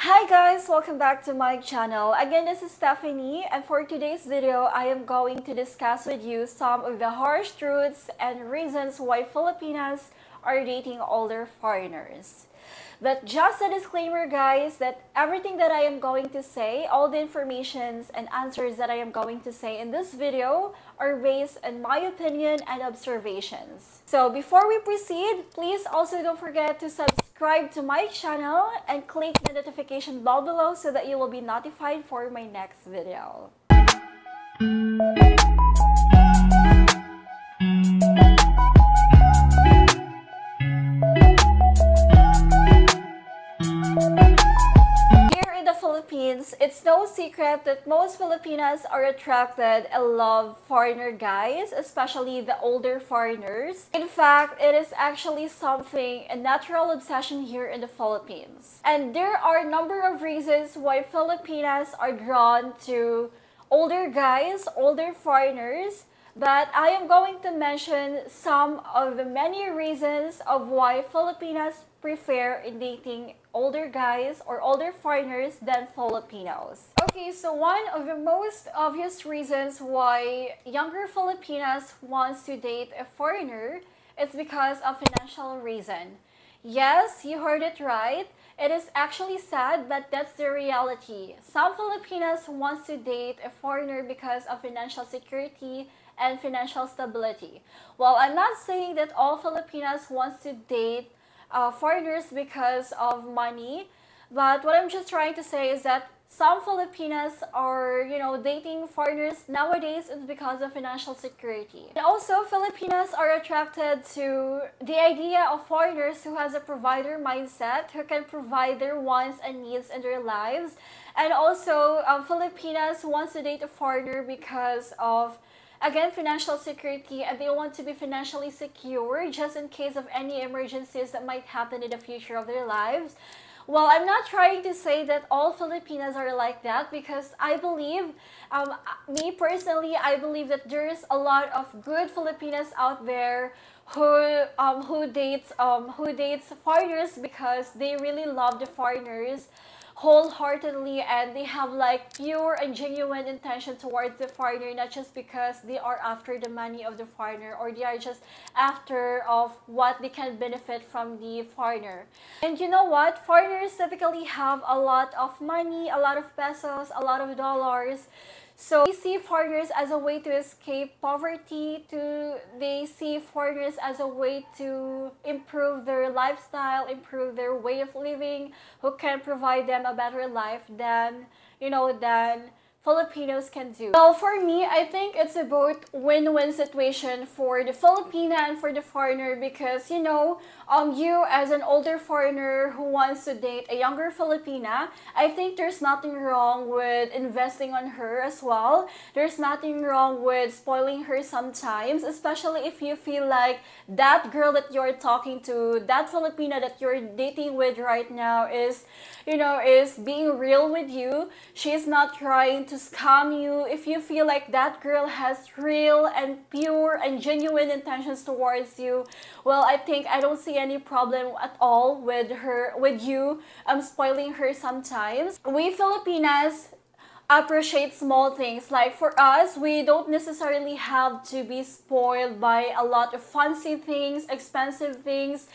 Hi guys! Welcome back to my channel. Again, this is Stephanie, and for today's video, I am going to discuss with you some of the harsh truths and reasons why Filipinas are dating older foreigners. But just a disclaimer guys, that everything that I am going to say, all the informations and answers that I am going to say in this video are based on my opinion and observations. So before we proceed, please also don't forget to subscribe to my channel and click the notification bell below so that you will be notified for my next video. It's no secret that most Filipinas are attracted and love foreigner guys, especially the older foreigners. In fact, it is actually a natural obsession here in the Philippines. And there are a number of reasons why Filipinas are drawn to older guys, older foreigners, but I am going to mention some of the many reasons of why Filipinas prefer in dating older guys or older foreigners than Filipinos. Okay, so one of the most obvious reasons why younger Filipinas wants to date a foreigner is because of financial reason. Yes, you heard it right. It is actually sad, but that's the reality. Some Filipinas wants to date a foreigner because of financial security and financial stability. Well, I'm not saying that all Filipinas wants to date foreigners because of money, but what I'm just trying to say is that some Filipinas are, dating foreigners nowadays is because of financial security. And also, Filipinas are attracted to the idea of foreigners who has a provider mindset, who can provide their wants and needs in their lives. And also, Filipinas wants to date a foreigner because of, again, financial security, and they want to be financially secure just in case of any emergencies that might happen in the future of their lives. Well, I'm not trying to say that all Filipinas are like that, because I believe, me personally, I believe that there's a lot of good Filipinas out there who dates foreigners because they really love the foreigners wholeheartedly, and they have like pure and genuine intention towards the foreigner, not just because they are after the money of the foreigner, or they are just after of what they can benefit from the foreigner. And you know what? Foreigners typically have a lot of money, a lot of pesos, a lot of dollars. So they see foreigners as a way to escape poverty, they see foreigners as a way to improve their lifestyle, improve their way of living, who can provide them a better life than Filipinos can do. Well, for me, I think it's a both win-win situation for the Filipina and for the foreigner, because you as an older foreigner who wants to date a younger Filipina, I think there's nothing wrong with investing on her as well. There's nothing wrong with spoiling her sometimes, especially if you feel like that girl that you're talking to, that Filipina that you're dating with right now is being real with you. She's not trying to scam you. If you feel like that girl has real and pure and genuine intentions towards you, well, I don't see any problem at all with you spoiling her sometimes. We Filipinas appreciate small things. Like for us, we don't necessarily have to be spoiled by a lot of fancy things, expensive things.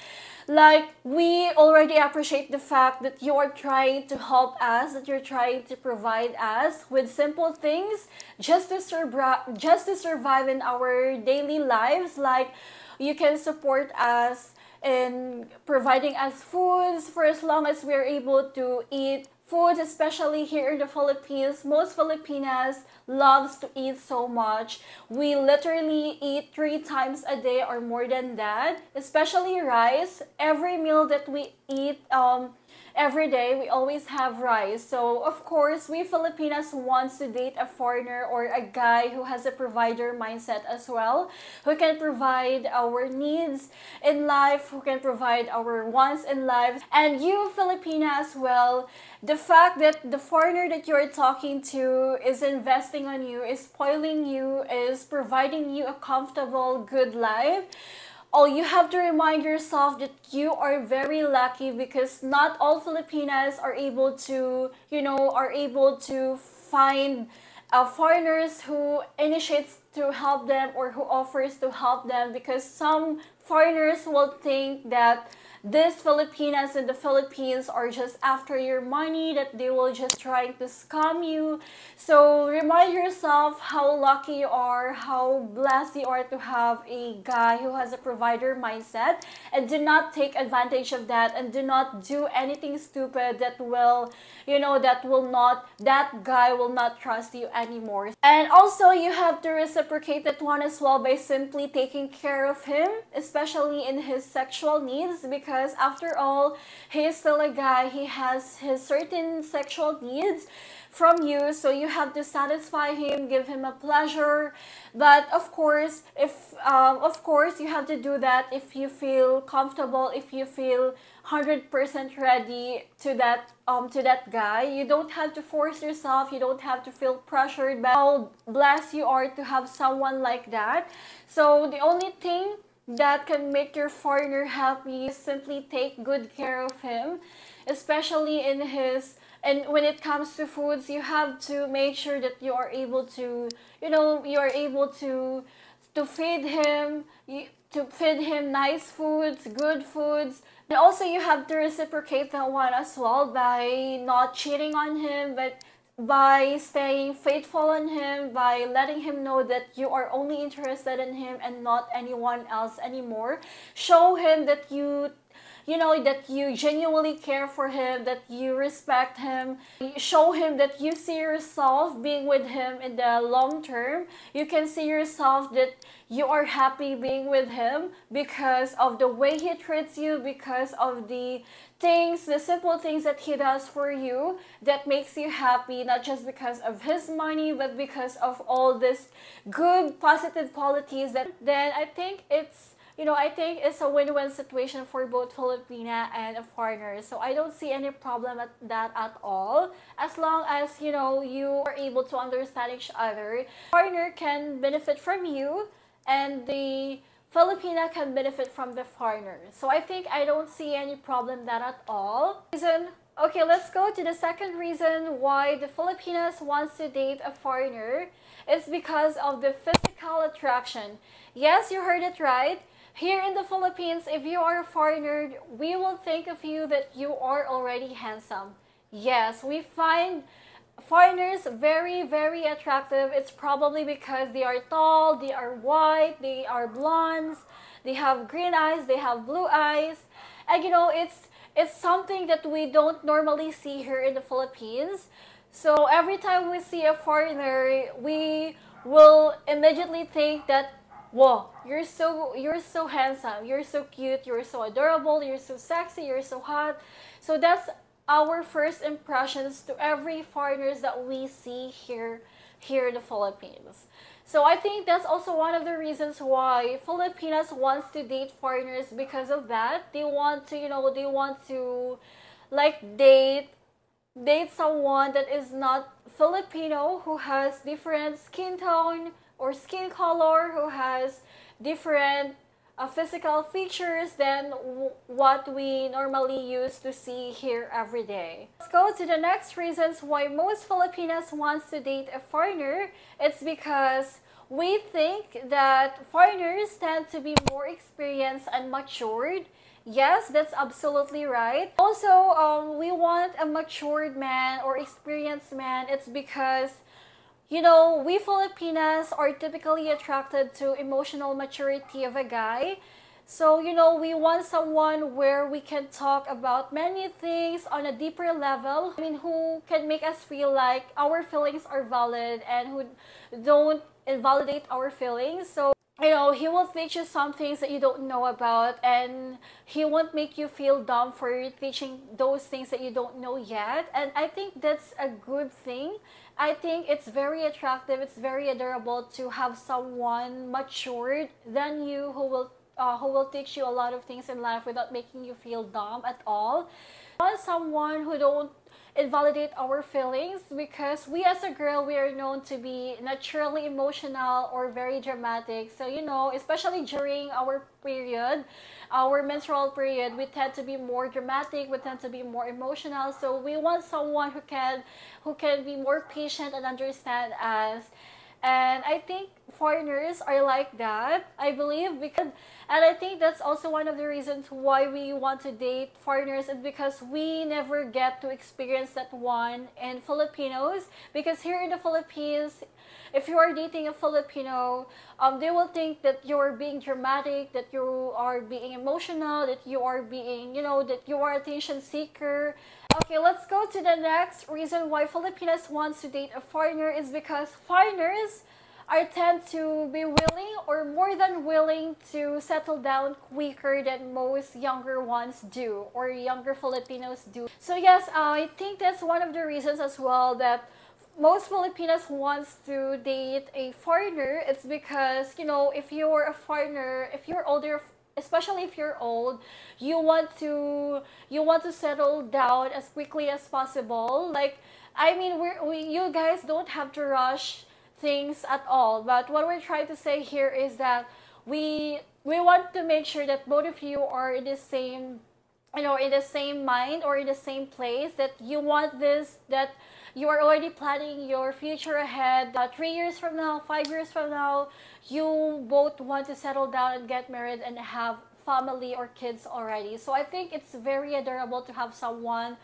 Like, we already appreciate the fact that you are trying to help us, that you're trying to provide us with simple things just to survive in our daily lives. Like, you can support us in providing us foods for as long as we're able to eat food, especially here in the Philippines. Most Filipinas loves to eat so much. We literally eat 3 times a day or more than that, especially rice. Every meal that we eat every day, we always have rice. So of course, we Filipinas wants to date a foreigner or a guy who has a provider mindset as well, who can provide our needs in life, who can provide our wants in life. And you Filipina as well, the fact that the foreigner that you're talking to is investing on you, is spoiling you, is providing you a comfortable, good life, Oh, you have to remind yourself that you are very lucky because not all Filipinas are able to, are able to find foreigners who initiates to help them or who offers to help them, because some foreigners will think that these Filipinas in the Philippines are just after your money, that they will just trying to scam you. So remind yourself how lucky you are, how blessed you are to have a guy who has a provider mindset, and do not take advantage of that, and do not do anything stupid that will, that guy will not trust you anymore. And also you have to reciprocate that one as well by simply taking care of him, especially in his sexual needs, because after all, he is still a guy. He has his certain sexual needs from you, so you have to satisfy him, give him a pleasure. But of course, if you have to do that if you feel comfortable, if you feel 100% ready to that guy. You don't have to force yourself, you don't have to feel pressured by how blessed you are to have someone like that. So the only thing that can make your foreigner happy is simply take good care of him, especially in his. And when it comes to foods, you have to make sure that you are able to, you are able to feed him, to feed him nice foods, good foods. And also you have to reciprocate that one as well by not cheating on him, but by staying faithful on him, by letting him know that you are only interested in him and not anyone else anymore. Show him that that you genuinely care for him, that you respect him. Show him that you see yourself being with him in the long term. You can see yourself that you are happy being with him because of the way he treats you, because of the simple things that he does for you that makes you happy, not just because of his money, but because of all these good, positive qualities. Then I think it's a win-win situation for both Filipina and a foreigner. So I don't see any problem at that at all, as long as you are able to understand each other. Foreigner can benefit from you, and the Filipina can benefit from the foreigner. So I don't see any problem that at all. Okay, let's go to the second reason why the Filipinas wants to date a foreigner. It's because of the physical attraction. Yes, you heard it right. Here in the Philippines, if you are a foreigner, we will think of you that you are already handsome. Yes, we find foreigners very, very attractive. It's probably because they are tall, they are white, they are blondes, they have green eyes, they have blue eyes. And it's something that we don't normally see here in the Philippines. So every time we see a foreigner, we will immediately think that, whoa, you're so handsome, you're so cute, you're so adorable, you're so sexy, you're so hot. So that's our first impressions to every foreigners that we see here in the Philippines. So I think that's also one of the reasons why Filipinas wants to date foreigners, because of that. They want to like date someone that is not Filipino, who has different skin tone or skin color, who has different physical features than what we normally used to see here every day. Let's go to the next reasons why most Filipinas wants to date a foreigner. It's because we think that foreigners tend to be more experienced and matured. Yes, that's absolutely right. Also, we want a matured man or experienced man. It's because we Filipinas are typically attracted to emotional maturity of a guy. So, we want someone where we can talk about many things on a deeper level. Who can make us feel like our feelings are valid and who don't invalidate our feelings. So, he will teach you some things that you don't know about, and he won't make you feel dumb for teaching those things that you don't know yet. And I think that's a good thing. I think it's very attractive, it's very adorable to have someone matured than you who will teach you a lot of things in life without making you feel dumb at all. I want someone who don't invalidate our feelings, because we as a girl, we are known to be naturally emotional or very dramatic. So, you know, especially during our period, our menstrual period, we tend to be more dramatic, we tend to be more emotional. So we want someone who can be more patient and understand us. And I think foreigners are like that, I believe, because, and I think that's also one of the reasons why we want to date foreigners, is because we never get to experience that one in Filipinos. Because here in the Philippines, if you are dating a Filipino, they will think that you're being dramatic, that you are being emotional, that you are being, you know, that you are attention seeker. Okay, let's go to the next reason why Filipinas wants to date a foreigner, is because foreigners are tend to be willing or more than willing to settle down quicker than most younger ones do, or younger Filipinos do. So yes, I think that's one of the reasons as well that most Filipinas wants to date a foreigner. It's because, you know, if you're a foreigner, if you're older, especially if you're old, you want to settle down as quickly as possible. Like, I mean, you guys don't have to rush things at all. But what we're trying to say here is that we want to make sure that both of you are in the same, you know, in the same mind or in the same place, that you want this, that you are already planning your future ahead, that 3 years from now, 5 years from now, you both want to settle down and get married and have family or kids already. So I think it's very adorable to have someone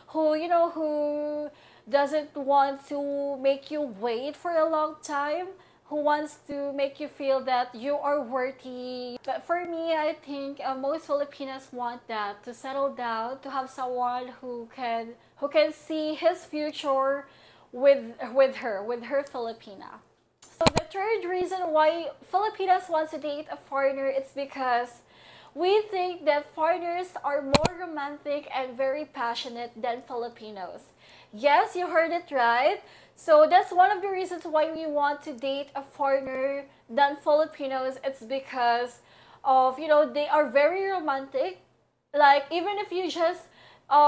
who, you know, who doesn't want to make you wait for a long time, who wants to make you feel that you are worthy. But for me, I think most Filipinos want that, to settle down, to have someone who can see his future with her Filipina. So the third reason why Filipinas wants to date a foreigner is because we think that foreigners are more romantic and very passionate than Filipinos. Yes, you heard it right. So that's one of the reasons why we want to date a foreigner than Filipinos. It's because of, you know, they are very romantic. Like, even if you just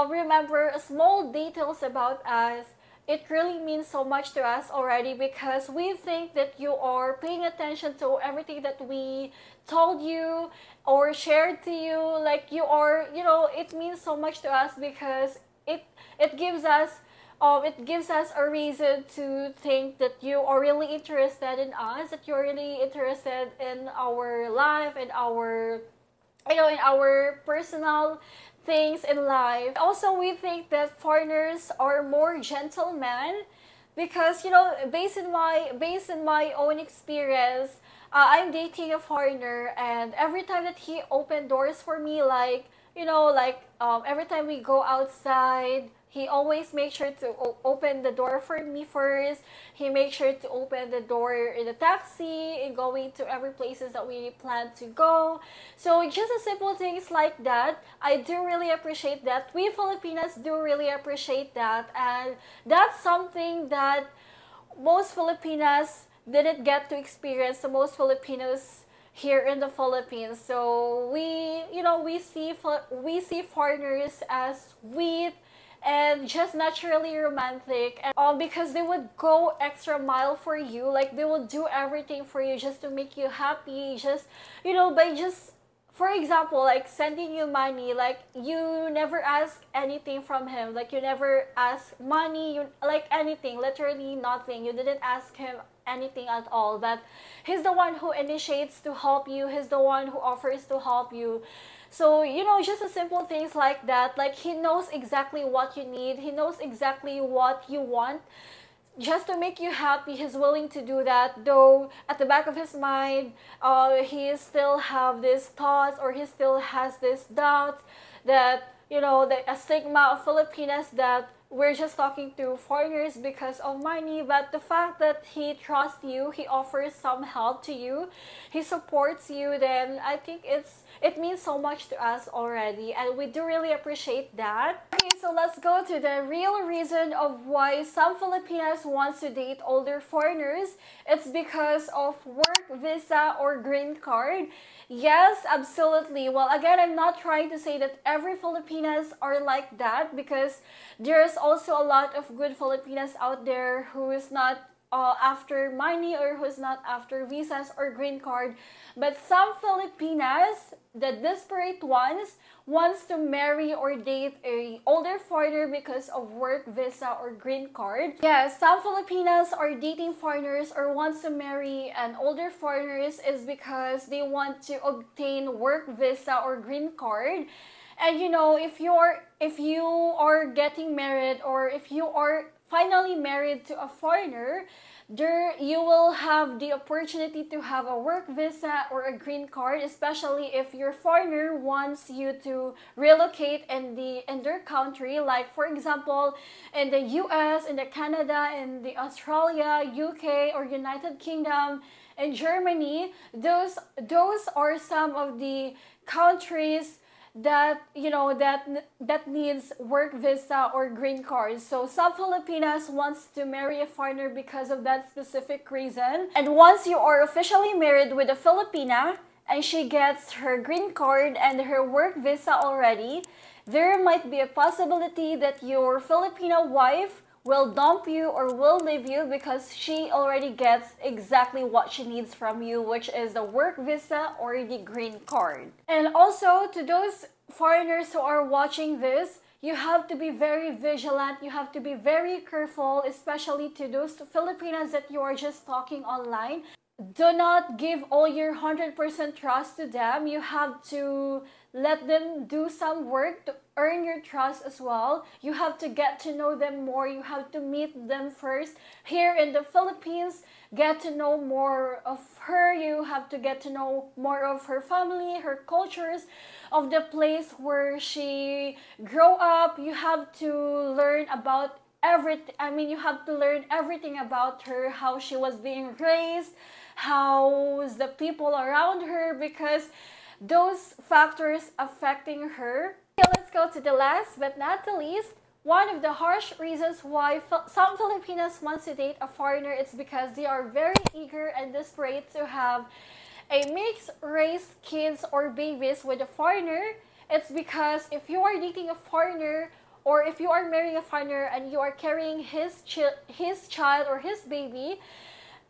remember small details about us, it really means so much to us already, because we think that you are paying attention to everything that we told you or shared to you. Like, you are, you know, it means so much to us because it gives us a reason to think that you are really interested in us, that you're really interested in our life, in our, you know, in our personal things in life. Also, we think that foreigners are more gentlemen, because, you know, based in my own experience, I'm dating a foreigner, and every time that he opened doors for me, like, you know, like every time we go outside, he always makes sure to open the door for me first. He makes sure to open the door in the taxi and going to every places that we plan to go. So just a simple things like that, I do really appreciate that. We Filipinas do really appreciate that, and that's something that most Filipinas didn't get to experience. So most Filipinos here in the Philippines. So we see foreigners as sweet and just naturally romantic, and because they would go extra mile for you, like they will do everything for you just to make you happy, just, you know, by just, for example, like sending you money, like you never ask anything from him, like you never ask money, you like anything, literally nothing, you didn't ask him anything at all, but he's the one who initiates to help you, he's the one who offers to help you. So, you know, just a simple things like that, like he knows exactly what you need, he knows exactly what you want, just to make you happy. He's willing to do that, though at the back of his mind, he still have these thoughts, or he still has this doubt that, you know, a stigma of Filipinas, that we're just talking to foreigners because of money. But the fact that he trusts you, he offers some help to you, he supports you, then I think it means so much to us already, and we do really appreciate that. Okay, so let's go to the real reason of why some Filipinas wants to date older foreigners. It's because of work visa or green card. Yes, absolutely. Well, again, I'm not trying to say that every Filipinas are like that, because there's is also a lot of good Filipinas out there who is not after money or who's not after visas or green card, but some Filipinas, the desperate ones, wants to marry or date a older foreigner because of work visa or green card. Yes, some Filipinas are dating foreigners or wants to marry an older foreigners is because they want to obtain work visa or green card. And you know, if you are getting married or if you are finally married to a foreigner, there you will have the opportunity to have a work visa or a green card, especially if your foreigner wants you to relocate in their country, like for example in the US, in the Canada, in the Australia, UK, or United Kingdom, and Germany. Those are some of the countries that that needs work visa or green card. So some Filipinas wants to marry a foreigner because of that specific reason. And once you are officially married with a Filipina and she gets her green card and her work visa already, there might be a possibility that your Filipino wife will dump you or will leave you because she already gets exactly what she needs from you, which is the work visa or the green card. And also, to those foreigners who are watching this, you have to be very vigilant, you have to be very careful, especially to those Filipinas that you are just talking online. Do not give all your 100% trust to them. You have to let them do some work to earn your trust as well. You have to get to know them more. You have to meet them first. Here in the Philippines, get to know more of her. You have to get to know more of her family, her cultures, of the place where she grew up. You have to learn about everything. I mean, you have to learn everything about her, how she was being raised, how's the people around her, because those factors affecting her. Okay, let's go to the last but not the least. One of the harsh reasons why some Filipinas want to date a foreigner is because they are very eager and desperate to have a mixed race kids or babies with a foreigner. It's because if you are dating a foreigner or if you are marrying a foreigner and you are carrying his child or his baby,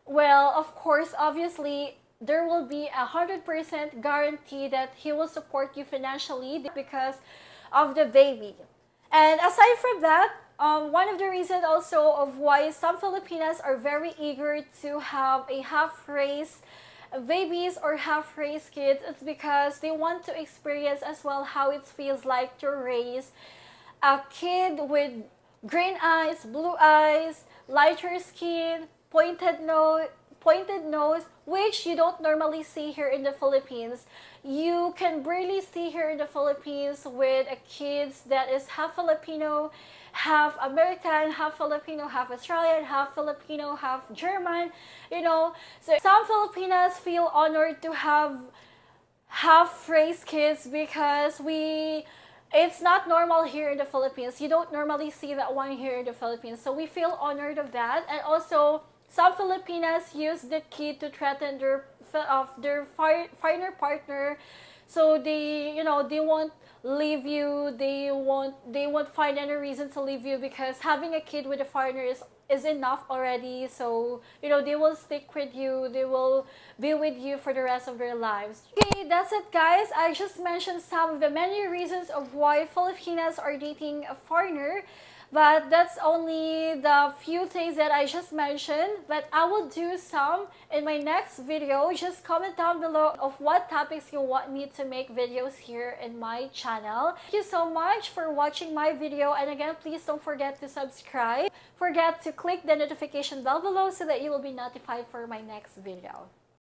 well, of course, obviously, there will be 100% guarantee that he will support you financially because of the baby. And aside from that, one of the reasons also of why some Filipinas are very eager to have a half-race babies or half-race kids, it's because they want to experience as well how it feels like to raise a kid with green eyes, blue eyes, lighter skin, pointed nose, which you don't normally see here in the Philippines. You can barely see here in the Philippines with a kids that is half Filipino, half American, half Filipino, half Australian, half Filipino, half German, you know. So some Filipinas feel honored to have half-race kids because it's not normal here in the Philippines. You don't normally see that one here in the Philippines. So we feel honored of that. And also, some Filipinas use the kid to threaten their foreigner partner, so they won't leave you. They won't find any reason to leave you because having a kid with a foreigner is enough already. So they will stick with you. They will be with you for the rest of their lives. Okay, that's it, guys. I just mentioned some of the many reasons of why Filipinas are dating a foreigner. But that's only the few things that I just mentioned. But I will do some in my next video. Just comment down below of what topics you want me to make videos here in my channel. Thank you so much for watching my video. And again, please don't forget to subscribe. Forget to click the notification bell below so that you will be notified for my next video.